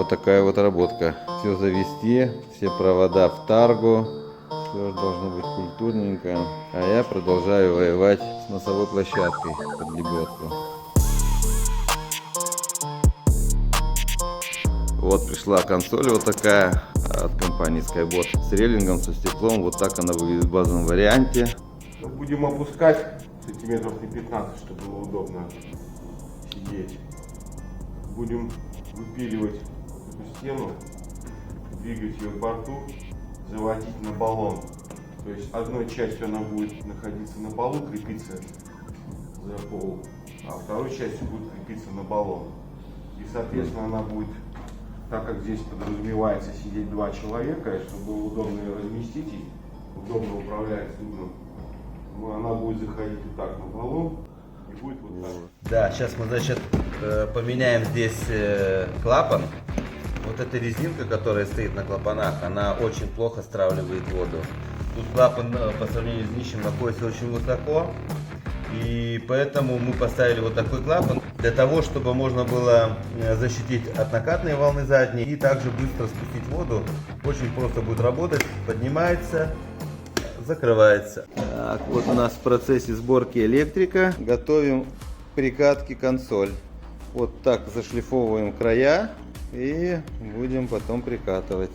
вот такая вот работка. Все завести, все провода в таргу. Все должно быть культурненько. А я продолжаю воевать с носовой площадкой под лебедку. Вот пришла консоль вот такая от компании Skybot с рейлингом, со стеклом. Вот так она выглядит в базовом варианте. Будем опускать сантиметров на 15, чтобы было удобно сидеть. Будем выпиливать эту стену, двигать ее к борту, заводить на баллон. То есть одной частью она будет находиться на полу, крепиться за пол, а второй частью будет крепиться на баллон. И соответственно она будет, так как здесь подразумевается сидеть два человека, и чтобы было удобно ее разместить и удобно управлять судном, она будет заходить вот так на баллон и будет вот так. Да, сейчас мы, значит, поменяем здесь клапан. Вот эта резинка, которая стоит на клапанах, она очень плохо стравливает воду. Тут клапан по сравнению с днищем находится очень высоко. И поэтому мы поставили вот такой клапан, для того, чтобы можно было защитить от накатной волны задней и также быстро спустить воду. Очень просто будет работать, поднимается, закрывается. Так, вот у нас в процессе сборки электрика. Готовим к прикатке консоль. Вот так зашлифовываем края и будем потом прикатывать.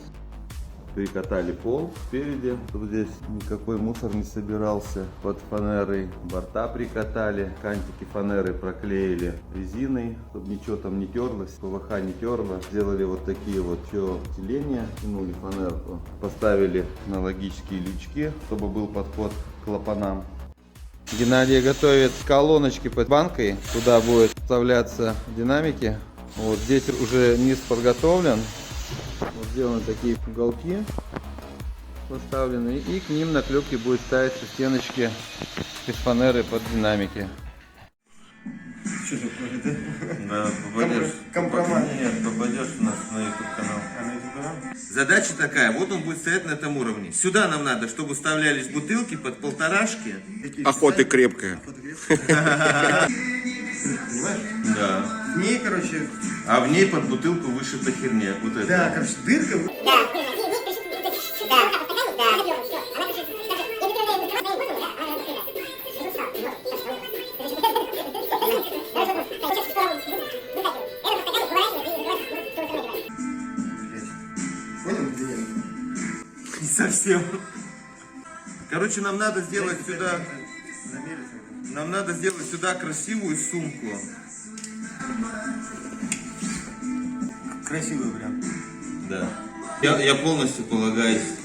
Прикатали пол спереди, чтобы здесь никакой мусор не собирался под фанерой. Борта прикатали, кантики фанеры проклеили резиной, чтобы ничего там не терлось, ПВХ не терло. Сделали вот такие вот все деления, тянули фанерку, поставили аналогические лючки, чтобы был подход к клапанам. Геннадий готовит колоночки под банкой, туда будет вставляться динамики. Вот здесь уже низ подготовлен. Вот сделаны такие уголки поставлены, и к ним на клепке будет ставиться стеночки из фанеры под динамики. Что такое, да? Да, попадешь. Компромат. Нет, попадешь у нас на YouTube канал. А на YouTube канал? Задача такая, вот он будет стоять на этом уровне. Сюда нам надо, чтобы вставлялись бутылки под полторашки. Охота крепкая. Понимаешь? Да. В ней, короче... А в ней под бутылку вышита херня. Вот это. Да, короче, дырка... Понял, где я? Не совсем. Короче, нам надо сделать сюда... Нам надо сделать сюда красивую сумку. Красивый прям. Да. Я полностью полагаюсь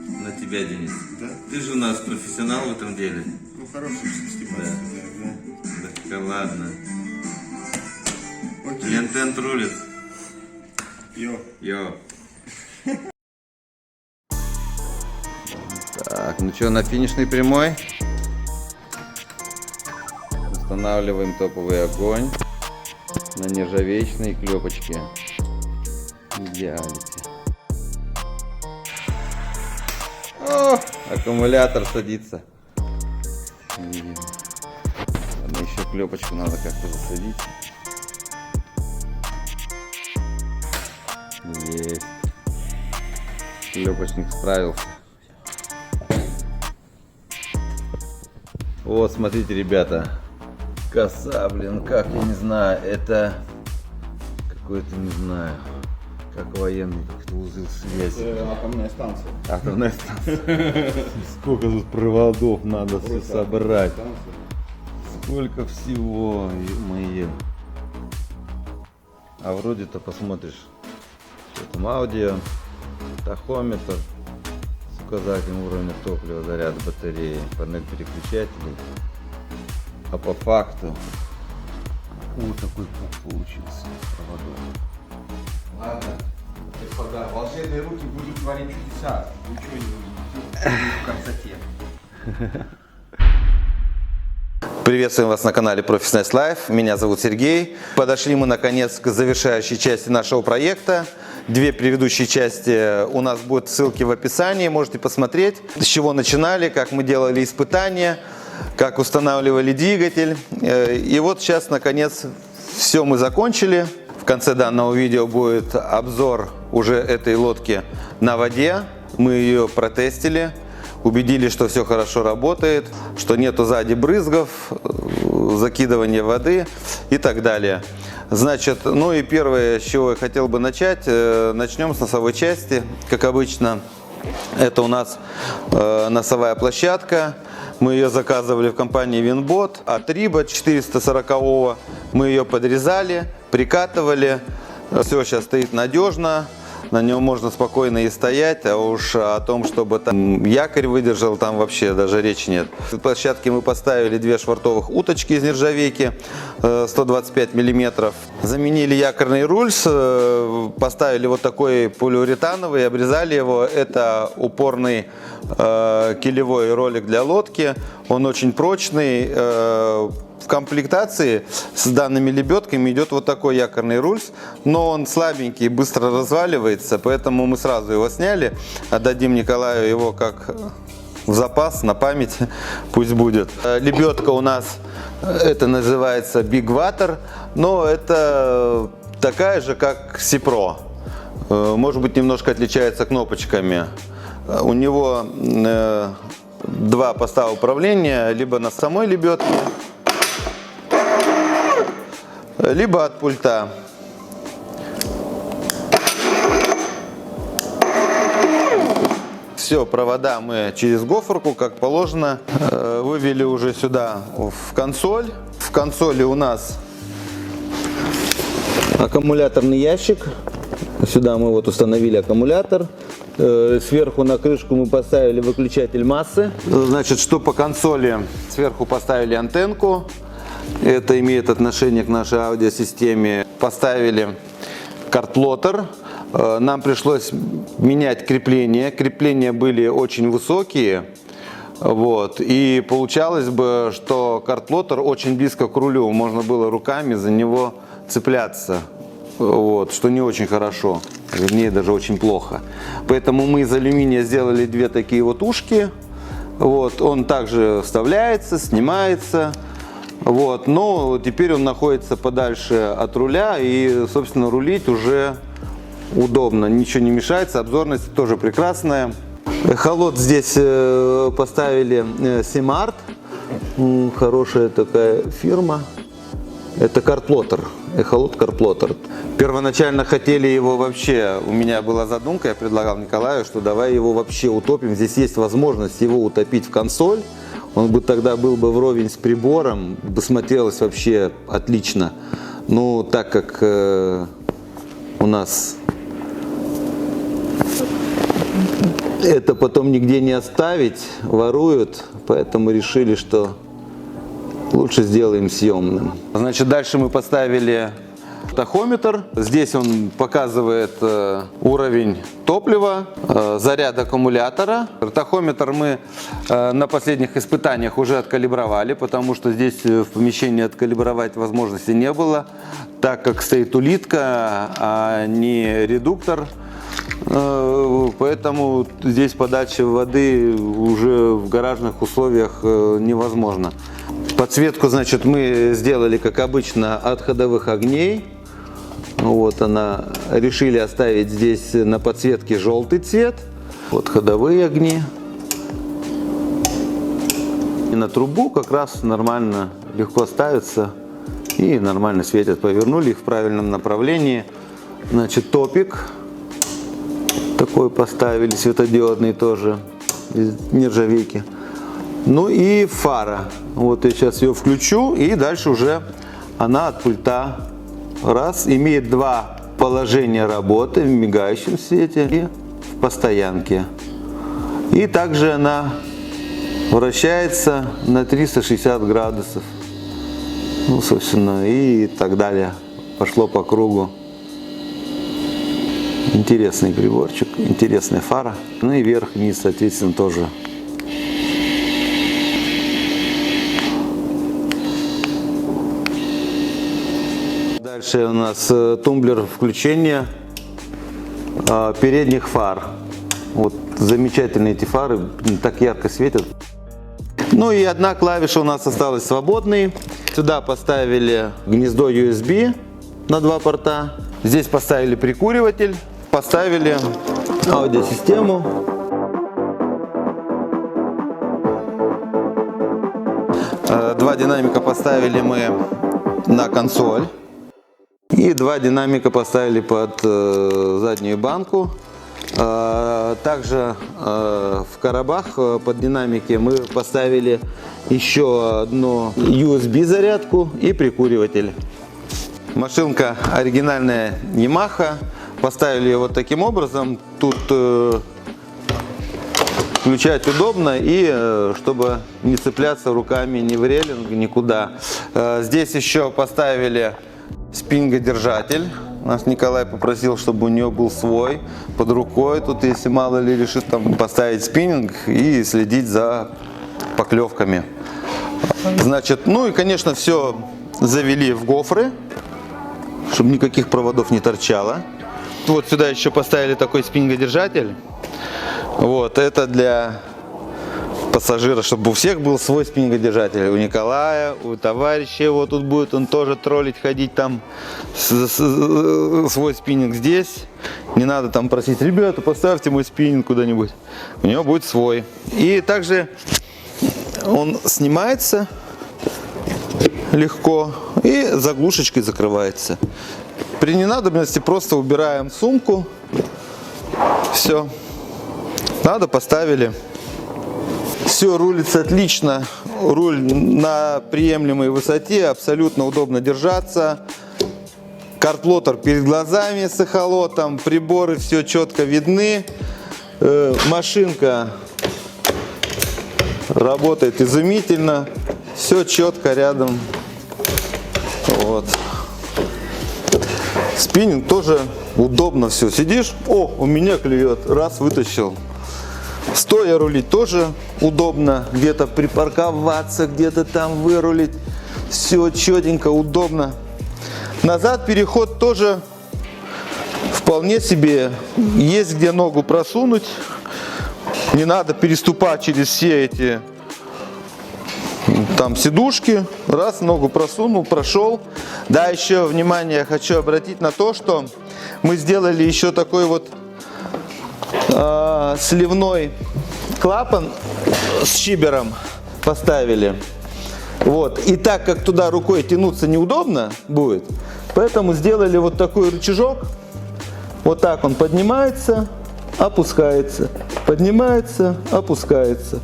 на тебя, Денис. Да? Ты же у нас профессионал в этом деле. Ну, хороший Степан. Да. Да, ладно. Окей. Лентент рулит. Йо. Йо. Так, ну что, на финишной прямой. Устанавливаем топовый огонь на нержавеечные клепочки. Идеалити. О, аккумулятор садится. Ладно, еще клепочку надо как-то засадить. Есть. Клепочник справился. Вот, смотрите, ребята. Коса, блин, как, я не знаю, это какой-то, не знаю, как военный, как-то узел связи. Это атомная станция. Атомная станция. Сколько тут проводов надо все собрать. Сколько всего, ё-моё. А вроде-то посмотришь, что там аудио, тахометр с указателем уровня топлива, заряда батареи, панель переключателей. А по факту вот такой пух получился проводов. Ладно, господа, волшебные руки будут творить чудеса. Ничего не увидите в красоте. Приветствуем вас на канале Professional Life. Меня зовут Сергей. Подошли мы наконец к завершающей части нашего проекта. Две предыдущие части у нас будут ссылки в описании. Можете посмотреть, с чего начинали, как мы делали испытания, как устанавливали двигатель. И вот сейчас наконец все мы закончили. В конце данного видео будет обзор уже этой лодки на воде. Мы ее протестили, убедились, что все хорошо работает, что нету сзади брызгов, закидывания воды и так далее. Значит, ну и первое, с чего я хотел бы начать, начнем с носовой части, как обычно. Это у нас носовая площадка. Мы ее заказывали в компании Винбот от Риба 440-го. Мы ее подрезали, прикатывали. Все сейчас стоит надежно. На нем можно спокойно и стоять, а уж о том, чтобы там якорь выдержал, там вообще даже речи нет. В площадке мы поставили 2 швартовых уточки из нержавейки 125 миллиметров. Заменили якорный руль, поставили вот такой полиуретановый, обрезали его. Это упорный килевой ролик для лодки. Он очень прочный. В комплектации с данными лебедками идет вот такой якорный руль, но он слабенький, быстро разваливается, поэтому мы сразу его сняли, отдадим Николаю его как в запас, на память, пусть будет. Лебедка у нас, это называется Big Water, но это такая же, как Сипро, может быть немножко отличается кнопочками. У него 2 поста управления, либо на самой лебедке, либо от пульта. Все, провода мы через гофрку, как положено, вывели уже сюда в консоль. В консоли у нас аккумуляторный ящик. Сюда мы вот установили аккумулятор. Сверху на крышку мы поставили выключатель массы. Значит, что по консоли? Сверху поставили антенку. Это имеет отношение к нашей аудиосистеме. Поставили карт-плоттер. Нам пришлось менять крепления. Крепления были очень высокие. Вот. И получалось бы, что карт-плоттер очень близко к рулю. Можно было руками за него цепляться. Вот. Что не очень хорошо. Вернее, даже очень плохо. Поэтому мы из алюминия сделали 2 такие вот ушки. Вот. Он также вставляется, снимается. Вот, но теперь он находится подальше от руля и, собственно, рулить уже удобно, ничего не мешается, обзорность тоже прекрасная. Эхолот здесь поставили Simart, хорошая такая фирма. Это карт-плоттер, эхолот карт-плоттер. Первоначально хотели его вообще, у меня была задумка, я предлагал Николаю, что давай его вообще утопим. Здесь есть возможность его утопить в консоль. Он бы тогда был бы вровень с прибором, бы смотрелось вообще отлично. Ну, так как у нас это потом нигде не оставить, воруют, поэтому решили, что лучше сделаем съемным. Значит, дальше мы поставили тахометр. Здесь он показывает уровень топлива, заряд аккумулятора. Тахометр мы на последних испытаниях уже откалибровали, потому что здесь в помещении откалибровать возможности не было, так как стоит улитка, а не редуктор. Поэтому здесь подача воды уже в гаражных условиях невозможно. Подсветку, значит, мы сделали, как обычно, от ходовых огней. Вот она, решили оставить здесь на подсветке желтый цвет. Вот ходовые огни. И на трубу как раз нормально, легко ставятся и нормально светят. Повернули их в правильном направлении. Значит, топик такой поставили, светодиодный тоже, из нержавейки. Ну и фара. Вот я сейчас ее включу, и дальше уже она от пульта. Раз, имеет 2 положения работы: в мигающем свете и в постоянке. И также она вращается на 360 градусов. Ну, собственно, и так далее. Пошло по кругу. Интересный приборчик, интересная фара. Ну и вверх, вниз, соответственно, тоже. Дальше у нас тумблер включения передних фар. Вот замечательные эти фары, так ярко светят. Ну и одна клавиша у нас осталась свободной. Сюда поставили гнездо USB на 2 порта. Здесь поставили прикуриватель, поставили аудиосистему. Два динамика поставили мы на консоль. И 2 динамика поставили под заднюю банку. Также в коробах под динамики мы поставили еще одну USB зарядку и прикуриватель. Машинка оригинальная Yamaha. Поставили ее вот таким образом. Тут включать удобно и чтобы не цепляться руками ни в рейлинг, никуда. Здесь еще поставили спиннинг-держатель. Наш Николай попросил, чтобы у нее был свой под рукой. Тут, если мало ли решит там поставить спиннинг и следить за поклевками. Значит, ну и, конечно, все завели в гофры, чтобы никаких проводов не торчало. Вот сюда еще поставили такой спиннинг-держатель. Вот, это для пассажира, чтобы у всех был свой спиннинг-держатель. У Николая, у товарища его тут будет, он тоже троллить, ходить там, свой спиннинг здесь. Не надо там просить: ребята, поставьте мой спиннинг куда-нибудь. У него будет свой. И также он снимается легко и заглушечкой закрывается. При ненадобности просто убираем сумку. Все. Надо, поставили. Все рулится отлично. Руль на приемлемой высоте. Абсолютно удобно держаться. Карплотер перед глазами с эхолотом. Приборы все четко видны. Машинка работает изумительно. Все четко рядом. Вот. Спиннинг тоже удобно все. Сидишь, о, у меня клюет, раз, вытащил. Стоя рулить тоже удобно. Где-то припарковаться, где-то там вырулить. Все четенько, удобно. Назад переход тоже вполне себе. Есть где ногу просунуть. Не надо переступать через все эти там сидушки. Раз, ногу просунул, прошел. Да, еще внимание хочу обратить на то, что мы сделали еще такой вот сливной клапан с шибером поставили. Вот. И так как туда рукой тянуться неудобно будет, поэтому сделали вот такой рычажок. Вот так он поднимается, опускается. Поднимается, опускается.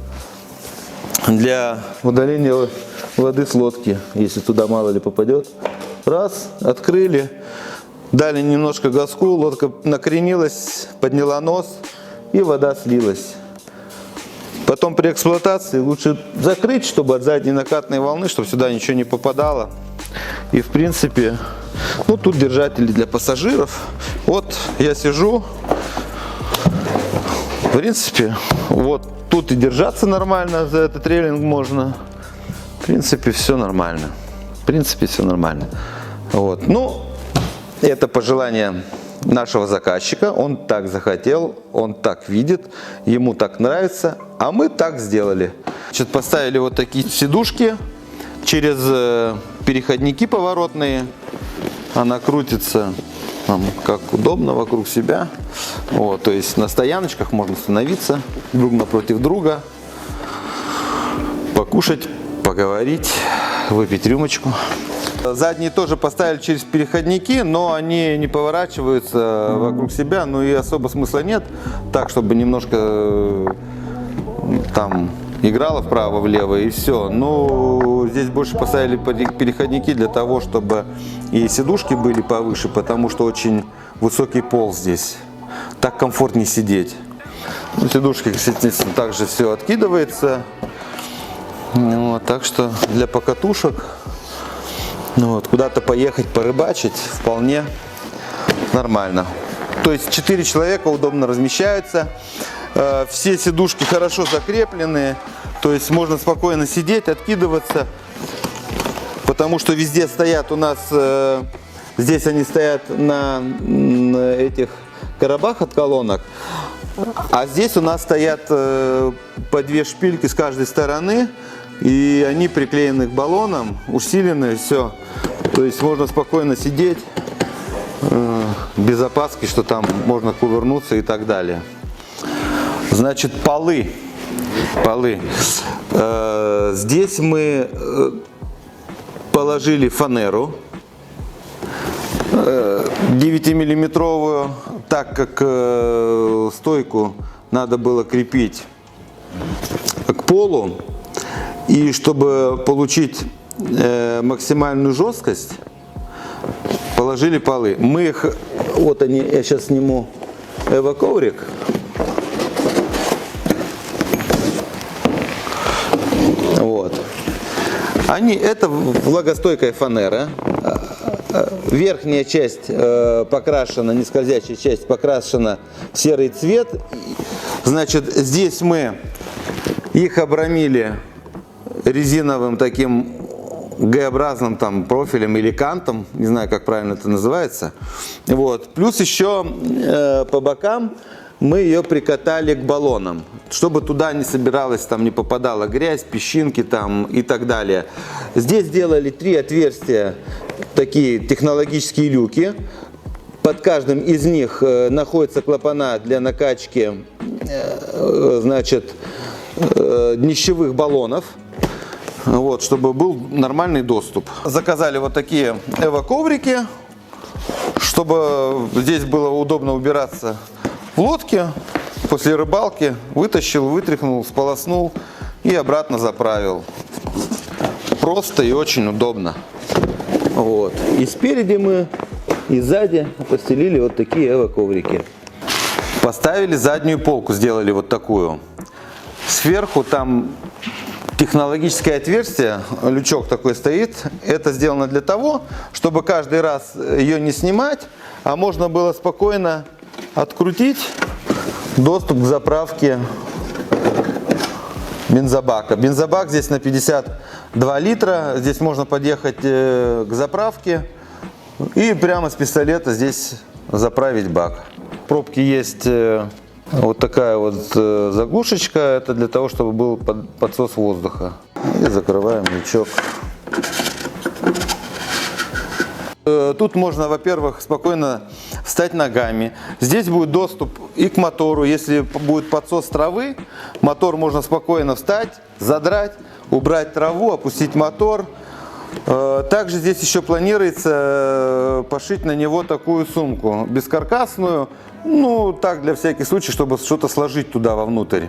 Для удаления воды с лодки, если туда мало ли попадет. Раз, открыли, дали немножко газку, лодка накренилась, подняла нос и вода слилась. Потом при эксплуатации лучше закрыть, чтобы от задней накатной волны, чтобы сюда ничего не попадало. И в принципе, ну тут держатели для пассажиров. Вот я сижу, в принципе, вот тут и держаться нормально, за этот рейлинг можно. В принципе, все нормально. В принципе, все нормально. Вот. Ну, это пожелание нашего заказчика. Он так захотел, он так видит, ему так нравится, а мы так сделали. Значит, поставили вот такие сидушки через переходники поворотные. Она крутится там, как удобно, вокруг себя. Вот, то есть на стояночках можно становиться друг напротив друга, покушать, поговорить, выпить рюмочку. Задние тоже поставили через переходники, но они не поворачиваются вокруг себя, ну и особо смысла нет. Так, чтобы немножко там играло вправо-влево и все. Ну, здесь больше поставили переходники для того, чтобы и сидушки были повыше, потому что очень высокий пол здесь. Так комфортнее сидеть. Ну, сидушки, естественно, также все откидывается. Вот, так что для покатушек, ну, вот, куда-то поехать порыбачить вполне нормально. То есть 4 человека удобно размещаются. Все сидушки хорошо закреплены. То есть можно спокойно сидеть, откидываться. Потому что везде стоят у нас, здесь они стоят на этих коробах от колонок. А здесь у нас стоят по 2 шпильки с каждой стороны. И они приклеены к баллонам, усилены, все. То есть можно спокойно сидеть, без опаски, что там можно кувырнуться и так далее. Значит, полы. Здесь мы положили фанеру 9-миллиметровую, так как стойку надо было крепить к полу, и чтобы получить максимальную жесткость, положили полы. Мы их, вот они, я сейчас сниму эвоковрик. Вот. Это влагостойкая фанера. Верхняя часть покрашена, нескользящая часть покрашена в серый цвет. Значит, здесь мы их обрамили резиновым таким Г-образным там профилем или кантом, не знаю, как правильно это называется. Вот. Плюс еще по бокам мы ее прикатали к баллонам, чтобы туда не собиралась, там не попадала грязь, песчинки там и так далее. Здесь сделали 3 отверстия, такие технологические люки. Под каждым из них находятся клапана для накачки, значит, днищевых баллонов. Вот, чтобы был нормальный доступ. Заказали вот такие эвоковрики, чтобы здесь было удобно убираться в лодке. После рыбалки вытащил, вытряхнул, сполоснул и обратно заправил. Просто и очень удобно. Вот. И спереди мы, и сзади постелили вот такие эвоковрики. Поставили заднюю полку, сделали вот такую. Сверху там технологическое отверстие, лючок такой стоит. Это сделано для того, чтобы каждый раз ее не снимать, а можно было спокойно открутить доступ к заправке бензобака. Бензобак здесь на 52 литра. Здесь можно подъехать к заправке и прямо с пистолета здесь заправить бак. В пробке есть вот такая вот заглушечка, это для того, чтобы был подсос воздуха. И закрываем лючок. Тут можно, во-первых, спокойно встать ногами. Здесь будет доступ и к мотору. Если будет подсос травы, мотор можно спокойно встать, задрать, убрать траву, опустить мотор. Также здесь еще планируется пошить на него такую сумку бескаркасную, ну так для всяких случаев, чтобы что-то сложить туда вовнутрь.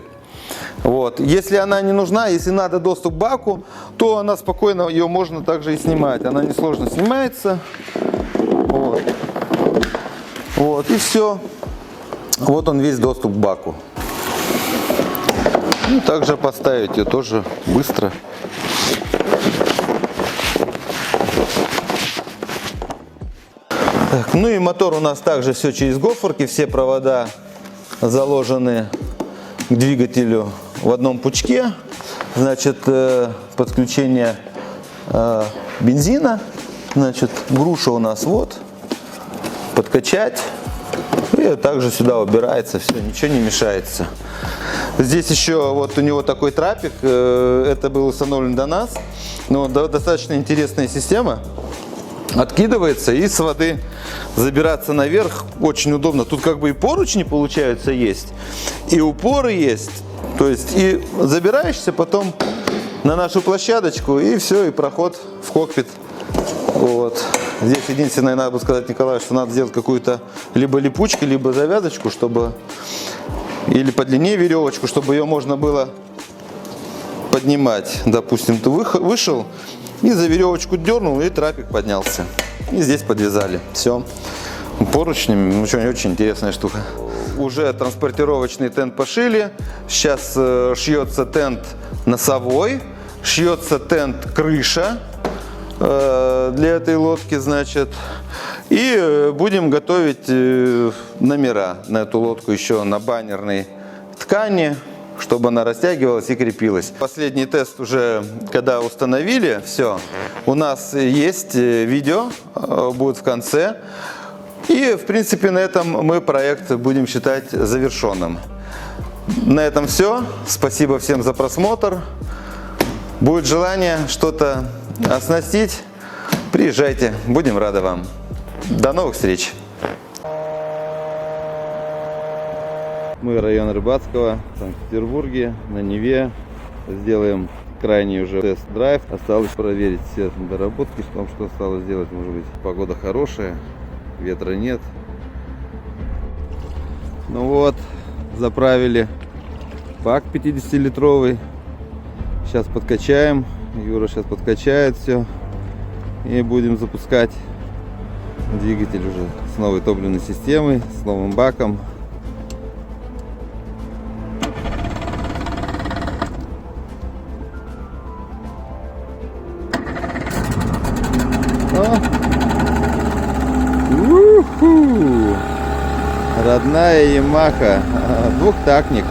Вот. Если она не нужна, если надо доступ к баку, то она спокойно, ее можно также и снимать. Она несложно снимается. Вот. Вот, и все. Вот он весь доступ к баку. И также поставить ее тоже быстро. Так, ну и мотор у нас также все через гофрки, все провода заложены к двигателю в одном пучке. Значит, подключение бензина. Значит, груша у нас вот. Подкачать. И также сюда убирается, все, ничего не мешается. Здесь еще вот у него такой трапик. Это был установлен до нас. Но достаточно интересная система. Откидывается и с воды забираться наверх очень удобно. Тут как бы и поручни получаются есть, и упоры есть. То есть и забираешься потом на нашу площадочку, и все, и проход в кокпит. Вот. Здесь единственное, надо сказать Николаю, что надо сделать какую-то либо липучку, либо завязочку, чтобы, или подлиннее веревочку, чтобы ее можно было поднимать. Допустим, ты вышел и за веревочку дернул, и трапик поднялся. И здесь подвязали. Все. Поручнями. Очень интересная штука. Уже транспортировочный тент пошили. Сейчас шьется тент носовой. Шьется тент крыша для этой лодки, значит. И будем готовить номера на эту лодку еще на баннерной ткани, чтобы она растягивалась и крепилась. Последний тест уже, когда установили, все, у нас есть видео, будет в конце. И, в принципе, на этом мы проект будем считать завершенным. На этом все. Спасибо всем за просмотр. Будет желание что-то оснастить, приезжайте, будем рады вам. До новых встреч! Мы район Рыбацкого, в Санкт-Петербурге, на Неве. Сделаем крайний уже тест-драйв. Осталось проверить все доработки, что осталось сделать. Может быть, погода хорошая, ветра нет. Ну вот, заправили бак 50-литровый. Сейчас подкачаем. Юра сейчас подкачает все. И будем запускать двигатель уже с новой топливной системой, с новым баком. У-ху! Родная Ямаха, двухтактник.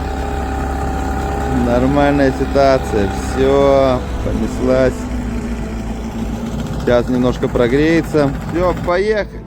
Нормальная ситуация, все, понеслась. Сейчас немножко прогреется. Все, поехали.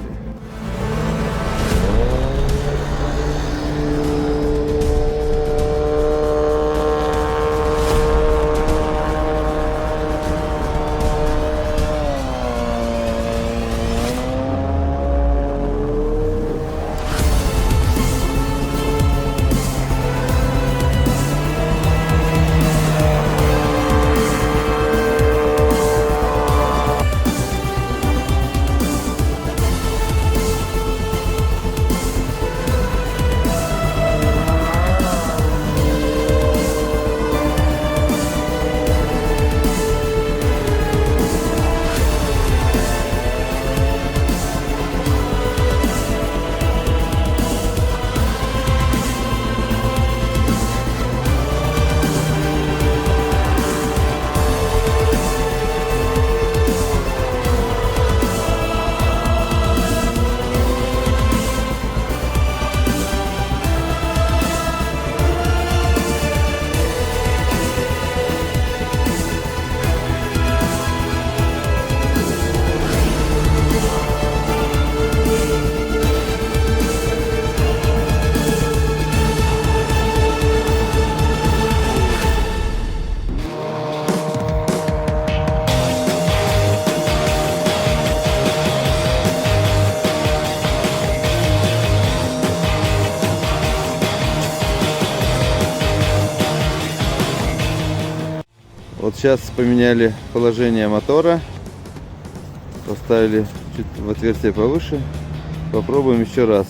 Вот сейчас поменяли положение мотора, поставили чуть в отверстие повыше. Попробуем еще раз.